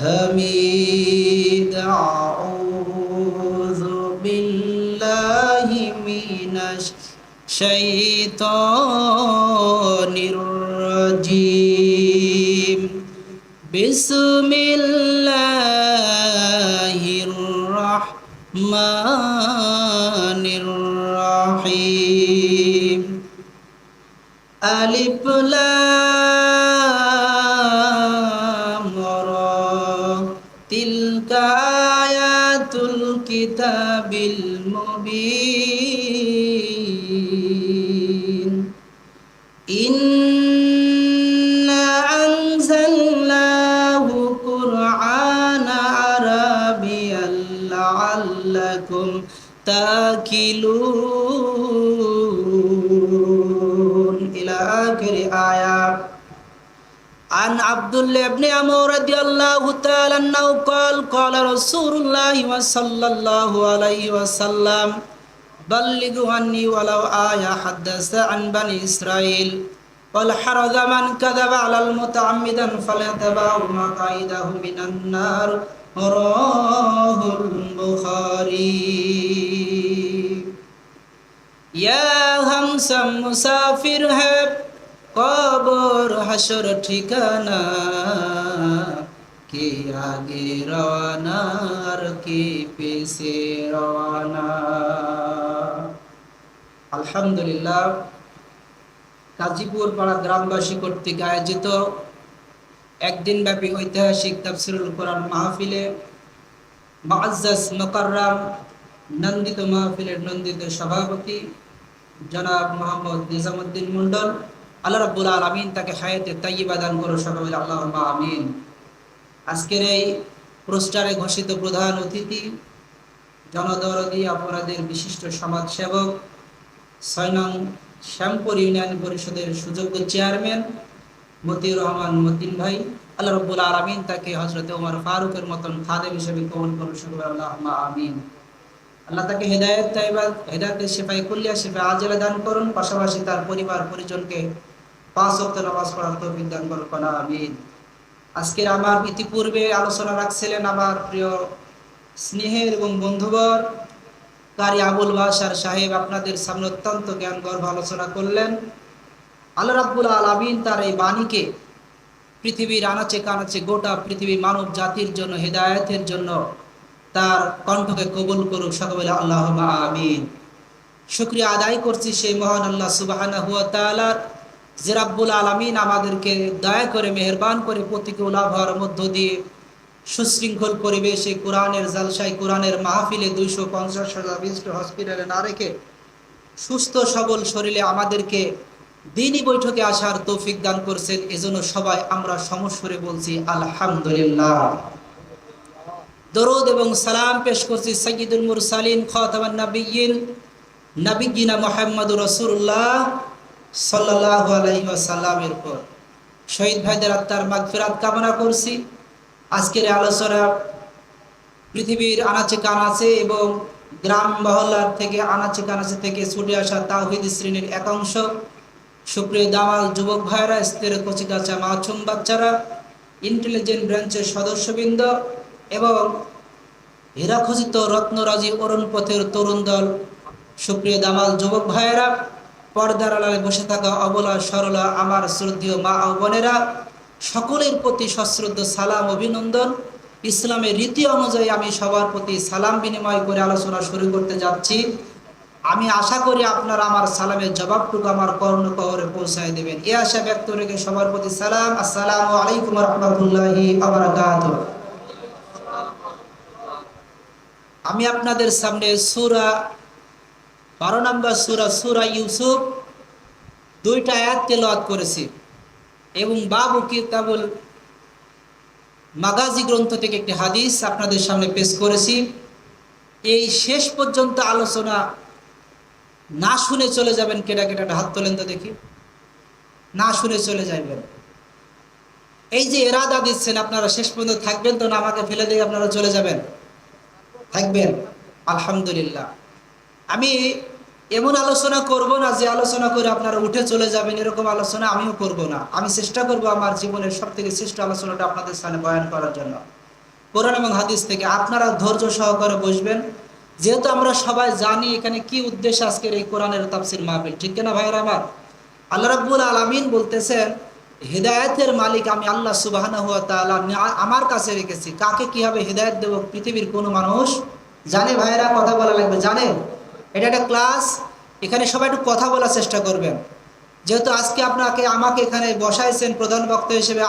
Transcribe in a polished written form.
الحميد أعوذ بالله من الشيطان الرجيم بسم الله الرحمن الرحيم ألف لام را تلك آيات الكتاب المبين إنا أنزلناه قرآنا عربيا لعلكم تأكلون إلى آخر آية. عن عبد الله بن عمرو رضي الله تعالى عنه قال قال رسول الله صلى الله عليه وسلم بلغوا عني ولو آية حدث عن بني إسرائيل والحرز من كذب على المتعمدا فليتبعوا مقعده من النار رواه البخاري. या हम सब मुसाफिर है कब्र हशर ठिकाना के आगे रवाना और के पीछे रवाना। আলহামদুলিল্লাহ গাজীপুর পাড়া গ্রামবাসী কর্তৃক আয়োজিত একদিনব্যাপী ঐতিহাসিক তাফসীরুল কোরআন মাহফিলে মুআজ্জাজ মুকাররম নন্দিত মাহফিলের নন্দিত সভাপতি জনাব মোহাম্মদ নিজামুদ্দিন মন্ডল, আল্লাহ রাব্বুল আলামিন তাকে হায়াতে তাইয়্যিবা দান করুন, সকলে আল্লাহুম্মা আমিন। আজকের এই পোস্টারে ঘোষিত প্রধান অতিথি জনদরদি আপনাদের বিশিষ্ট সমাজসেবক ৬ নং শ্যামপুর ইউনিয়ন পরিষদের সুযোগ্য চেয়ারম্যান মতিউর রহমান মতিন ভাই, আল্লাহ রাব্বুল আলামিন তাকে হযরত ওমর ফারুকের মতন খাদেম হিসেবে কবুল করুন, সকলে আল্লাহুম্মা আমিন। আল্লাহ তাকে হেদায়েত তাইবা হেদায়েতের শিফায়ে কুল্লিয়া শিফা আজেলা দান করুন, পাশাপাশি তার পরিবার পরিজনকে ৫ ওয়াক্ত নামাজ পড়ার তৌফিক দান করুন, আমিন। আজকের আমার ইতিপূর্বে আলোচনা রাখছিলেন আমার প্রিয় স্নেহের এবং বন্ধুবর কারি আবুল বাশার সাহেব, আপনাদের সামনে অত্যন্ত জ্ঞানগর্ভ আলোচনা করলেন। আল্লাহ রাব্বুল আলামিন তার এই বাণীকে পৃথিবীর আনাচে কানাচে গোটা পৃথিবী মানব জাতির জন্য হেদায়েতের জন্য তার কণ্ঠকে কবুল করুক, সকলে আল্লাহুম্মা আমিন। শুকরিয়া আদায় করছি সেই মহান আল্লাহ সুবহানাহু ওয়া তাআলার, যে রাব্বুল আলামিন আমাদেরকে দয়া করে মেহেরবান করে প্রতিকূল আবহাওয়ার মধ্য দিয়ে সুশৃঙ্খল পরিবেশে কোরআনের জালসায় কোরআনের মাহফিলে 250,000 বিশিষ্ট হসপিটালে না রেখে সুস্থ সবল শরীরে আমাদেরকে দিনী বৈঠকে আসার তৌফিক দান করছেন। এজন্য সবাই আমরা সমস্বরে বলছি আলহামদুলিল্লাহ। দরুদ এবং সালাম পেশ করছি সাইয়্যিদুল মুরসালিন খাতামান নাবিয়্যিন নবিয়্যিনা মুহাম্মদুর রাসূলুল্লাহ সাল্লাল্লাহু আলাইহি ওয়াসাল্লামের উপর। শহীদ ভাইদের আত্মার মাগফিরাত কামনা করছি। আজকের আলোচনা পৃথিবীর আনাচে কানাচে এবং গ্রাম মহল্লার থেকে আনাচে কানাচে থেকে ছুটে আসা তাওহীদ শ্রেণীর একাংশ সুপ্রিয় দামাল যুবক ভাইরা, স্থির কচিকাচা মাছুম বাচ্চারা, ইন্টেলিজেন্ট ব্রাঞ্চের সদস্যবৃন্দ এবং হীরাখচিত রত্নরাজি অরুণ পথের তরুণ দল, সুপ্রিয় দামাল যুবক ভাইয়েরা, পর্দার আড়ালে বসে থাকা অবলা সরলা আমার শ্রদ্ধেয় মা ও বোনেরা, সকলের প্রতি সশ্রদ্ধ সালাম অভিনন্দন। ইসলামের রীতি অনুযায়ী আমি সবার প্রতি সালাম বিনিময় করে আলোচনা শুরু করতে যাচ্ছি। আমি আশা করি আপনারা আমার সালামের জবাবটুকু আমার কর্ণকহরে পৌঁছায় দেবেন। এই আশা ব্যক্ত রেখে সবার প্রতি সালাম। আসসালামু আলাইকুম ওয়া রাহমাতুল্লাহি ওয়া বারাকাতুহু। আমি আপনাদের সামনে সূরা 12 নম্বর সূরা ইউসুফ 2টা আয়াত তেলাওয়াত করেছি এবং বাবু কিতাবুল মাগাজি গ্রন্থ থেকে একটি হাদিস আপনাদের সামনে পেশ করেছি। এই শেষ পর্যন্ত আলোচনা না শুনে চলে যাবেন কেটা কেটা হাত তোলেন তো দেখি, না শুনে চলে যাবেন। এই যে ইরাদা দিচ্ছেন আপনারা শেষ পর্যন্ত থাকবেন তো না আমাকে ফেলে দিয়ে আপনারা চলে যাবেন? থাকবেন, আলহামদুলিল্লাহ। আমি এমন আলোচনা করব না যে আলোচনা করে আপনারা উঠে চলে যাবেন, এরকম আলোচনা আমিও করব না। আমি চেষ্টা করব আমার জীবনের সবথেকে শ্রেষ্ঠ আলোচনাটা আপনাদের সামনে বয়ান করার জন্য কোরআন এবং হাদিস থেকে। আপনারা ধৈর্য সহকারে বসবেন, যেহেতু আমরা সবাই জানি এখানে কি উদ্দেশ্য আজকের এই কোরআনের তাফসীর মাহফিল, ঠিক কিনা ভাইরা আমার? আল্লাহ রাব্বুল আলামিন বলতেছেন, হেদায়েতের মালিক আমি আল্লাহ সুবহানাহু ওয়া তাআলা আমার কাছে রেখেছি। কাকে কিভাবে হেদায়েত দেব পৃথিবীর কোনো মানুষ জানে? ভাইরা কথা বলা লাগবে, জানে? এটা একটা ক্লাস, এখানে সবাই একটু কথা বলার চেষ্টা করবেন। যেহেতু আজকে আমাকে এখানে বসাইছেন প্রধান বক্তা হিসেবে,